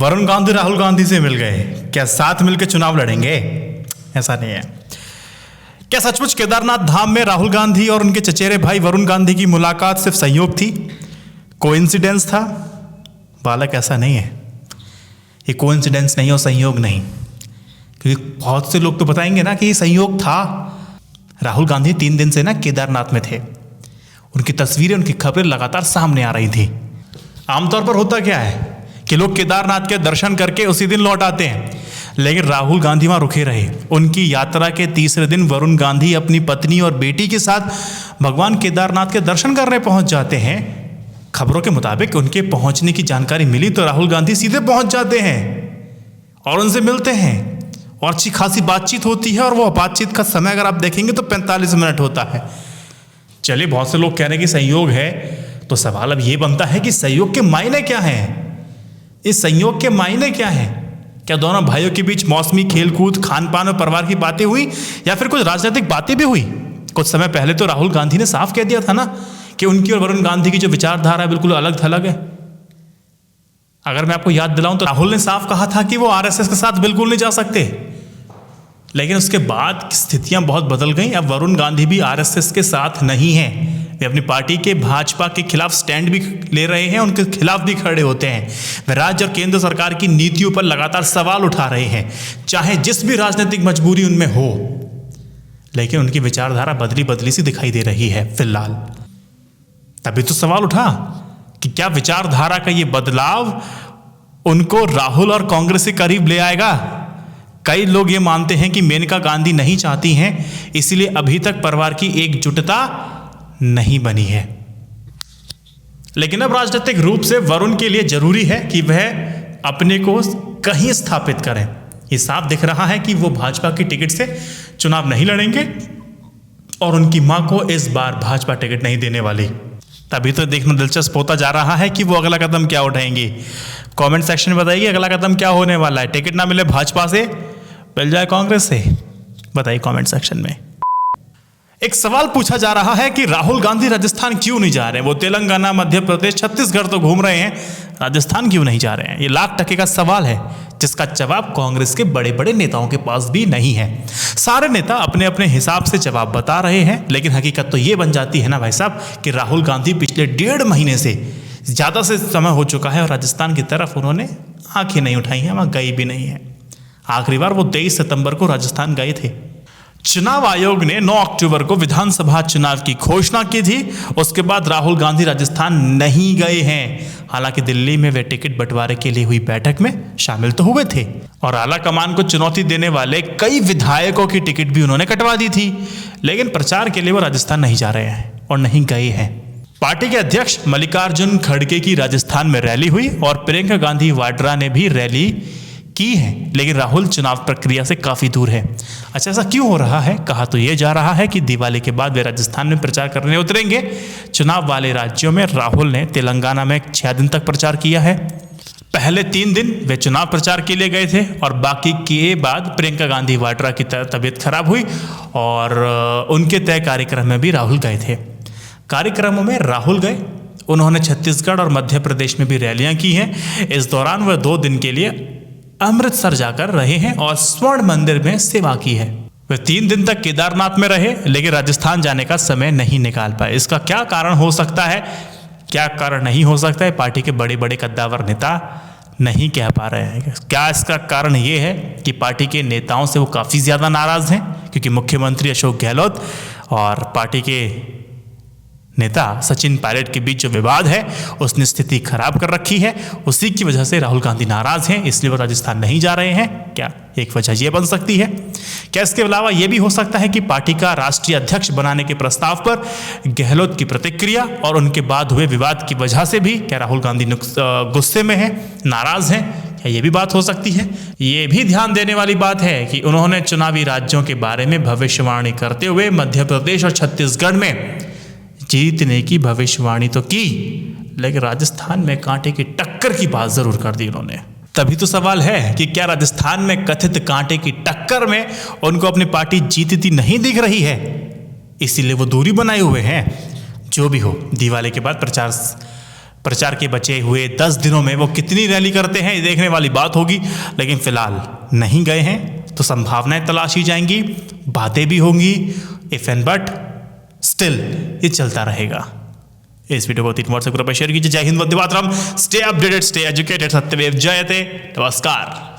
वरुण गांधी राहुल गांधी से मिल गए, क्या साथ मिलकर चुनाव लड़ेंगे? ऐसा नहीं है। क्या सचमुच केदारनाथ धाम में राहुल गांधी और उनके चचेरे भाई वरुण गांधी की मुलाकात सिर्फ संयोग थी, कोइंसिडेंस था? बालक, ऐसा नहीं है। ये कोइंसिडेंस नहीं और संयोग नहीं, क्योंकि बहुत से लोग तो बताएंगे ना कि ये संयोग था। राहुल गांधी 3 दिन से ना केदारनाथ में थे, उनकी तस्वीरें, उनकी खबरें लगातार सामने आ रही थी। आमतौर पर होता क्या है कि लोग केदारनाथ के दर्शन करके उसी दिन लौट आते हैं, लेकिन राहुल गांधी वहां रुके रहे। उनकी यात्रा के तीसरे दिन वरुण गांधी अपनी पत्नी और बेटी के साथ भगवान केदारनाथ के दर्शन करने पहुंच जाते हैं। खबरों के मुताबिक उनके पहुंचने की जानकारी मिली तो राहुल गांधी सीधे पहुंच जाते हैं और उनसे मिलते हैं और अच्छी खासी बातचीत होती है। और वो बातचीत का समय अगर आप देखेंगे तो 45 मिनट होता है। चलिए, बहुत से लोग कह रहे हैं कि संयोग है, तो सवाल अब ये बनता है कि संयोग के मायने क्या हैं? इस संयोग के मायने क्या हैं? क्या दोनों भाइयों के बीच मौसमी खेलकूद, खान पान और परिवार की बातें हुई, या फिर कुछ राजनीतिक बातें भी हुई? कुछ समय पहले तो राहुल गांधी ने साफ कह दिया था ना कि उनकी और वरुण गांधी की जो विचारधारा है बिल्कुल अलग थलग है। अगर मैं आपको याद दिलाऊं तो राहुल ने साफ कहा था कि वो आरएसएस के साथ बिल्कुल नहीं जा सकते, लेकिन उसके बाद स्थितियां बहुत बदल गई। अब वरुण गांधी भी आरएसएस के साथ नहीं हैं। वे अपनी पार्टी के भाजपा के खिलाफ स्टैंड भी ले रहे हैं, उनके खिलाफ भी खड़े होते हैं। वे राज्य और केंद्र सरकार की नीतियों पर लगातार सवाल उठा रहे हैं, चाहे जिस भी राजनीतिक मजबूरी उनमें हो। लेकिन उनकी विचारधारा बदली बदली सी दिखाई दे रही है फिलहाल। तभी तो सवाल उठा कि क्या विचारधारा का ये बदलाव उनको राहुल और कांग्रेस के करीब ले आएगा? कई लोग ये मानते हैं कि मेनका गांधी नहीं चाहती हैं, इसलिए अभी तक परिवार की एकजुटता नहीं बनी है। लेकिन अब राजनीतिक रूप से वरुण के लिए जरूरी है कि वह अपने को कहीं स्थापित करें। ये साफ दिख रहा है कि वो भाजपा की टिकट से चुनाव नहीं लड़ेंगे और उनकी मां को इस बार भाजपा टिकट नहीं देने वाली। तभी तो देखना दिलचस्प होता जा रहा है कि वो अगला कदम क्या उठाएंगी। कमेंट सेक्शन में बताइए अगला कदम क्या होने वाला है। टिकट ना मिले भाजपा से, मिल जाए कांग्रेस से? बताइए कमेंट सेक्शन में। एक सवाल पूछा जा रहा है कि राहुल गांधी राजस्थान क्यों नहीं जा रहे हैं? वो तेलंगाना, मध्य प्रदेश, छत्तीसगढ़ तो घूम रहे हैं, राजस्थान क्यों नहीं जा रहे हैं? ये लाख टके का सवाल है, जिसका जवाब कांग्रेस के बड़े बड़े नेताओं के पास भी नहीं है। सारे नेता अपने अपने हिसाब से जवाब बता रहे हैं, लेकिन हकीकत तो ये बन जाती है ना भाई साहब कि राहुल गांधी पिछले 1.5 महीने से ज़्यादा से समय हो चुका है और राजस्थान की तरफ उन्होंने आंखें नहीं उठाई हैं, वहाँ गई भी नहीं है। आखिरी बार वो 23 सितंबर को राजस्थान गए थे। चुनाव आयोग ने 9 अक्टूबर को विधानसभा चुनाव की घोषणा की थी। उसके बाद राहुल गांधी राजस्थान नहीं गए हैं। हालांकि दिल्ली में वे टिकट बंटवारे के लिए हुई बैठक में शामिल तो हुए थे और आला कमान को चुनौती देने वाले कई विधायकों की टिकट भी उन्होंने कटवा दी थी, लेकिन प्रचार के लिए वो राजस्थान नहीं जा रहे हैं और नहीं गए हैं। पार्टी के अध्यक्ष मल्लिकार्जुन खड़गे की राजस्थान में रैली हुई और प्रियंका गांधी वाड्रा ने भी रैली की है, लेकिन राहुल चुनाव प्रक्रिया से काफी दूर है। अच्छा, ऐसा क्यों हो रहा है? कहा तो यह जा रहा है कि दिवाली के बाद वे राजस्थान में प्रचार करने उतरेंगे। चुनाव वाले राज्यों में राहुल ने तेलंगाना में 6 दिन तक प्रचार किया है। पहले 3 दिन वे चुनाव प्रचार के लिए गए थे और बाकी के बाद प्रियंका गांधी वाड्रा की तबीयत खराब हुई और उनके तय कार्यक्रम में भी राहुल गए थे। कार्यक्रमों में राहुल गए, उन्होंने छत्तीसगढ़ और मध्य प्रदेश में भी रैलियां की हैं। इस दौरान वह 2 दिन के लिए अमृतसर जाकर रहे हैं और स्वर्ण मंदिर में सेवा की है। वे 3 दिन तक केदारनाथ में रहे, लेकिन राजस्थान जाने का समय नहीं निकाल पाए। इसका क्या कारण हो सकता है, क्या कारण नहीं हो सकता है, पार्टी के बड़े बड़े कद्दावर नेता नहीं कह पा रहे हैं। क्या इसका कारण ये है कि पार्टी के नेताओं से वो काफ़ी ज़्यादा नाराज़ हैं, क्योंकि मुख्यमंत्री अशोक गहलोत और पार्टी के नेता सचिन पायलट के बीच जो विवाद है उसने स्थिति खराब कर रखी है। उसी की वजह से राहुल गांधी नाराज हैं, इसलिए वो राजस्थान नहीं जा रहे हैं। क्या एक वजह ये बन सकती है? क्या इसके अलावा ये भी हो सकता है कि पार्टी का राष्ट्रीय अध्यक्ष बनाने के प्रस्ताव पर गहलोत की प्रतिक्रिया और उनके बाद हुए विवाद की वजह से भी क्या राहुल गांधी गुस्से में है, नाराज हैं? क्या ये भी बात हो सकती है? ये भी ध्यान देने वाली बात है कि उन्होंने चुनावी राज्यों के बारे में भविष्यवाणी करते हुए मध्य प्रदेश और छत्तीसगढ़ में जीतने की भविष्यवाणी तो की, लेकिन राजस्थान में कांटे की टक्कर की बात जरूर कर दी उन्होंने। तभी तो सवाल है कि क्या राजस्थान में कथित कांटे की टक्कर में उनको अपनी पार्टी जीतती नहीं दिख रही है, इसीलिए वो दूरी बनाए हुए हैं? जो भी हो, दिवाली के बाद प्रचार प्रचार के बचे हुए 10 दिनों में वो कितनी रैली करते हैं ये देखने वाली बात होगी, लेकिन फिलहाल नहीं गए हैं तो संभावनाएं तलाशी जाएंगी, बातें भी होंगी, इफ एंड बट स्टिल ये चलता रहेगा। इस वीडियो को 3 व्हाट्सएप ग्रुप पर शेयर कीजिए। जय Hind, Vande Mataram. Stay updated, stay educated, सत्यमेव जयते। नमस्कार।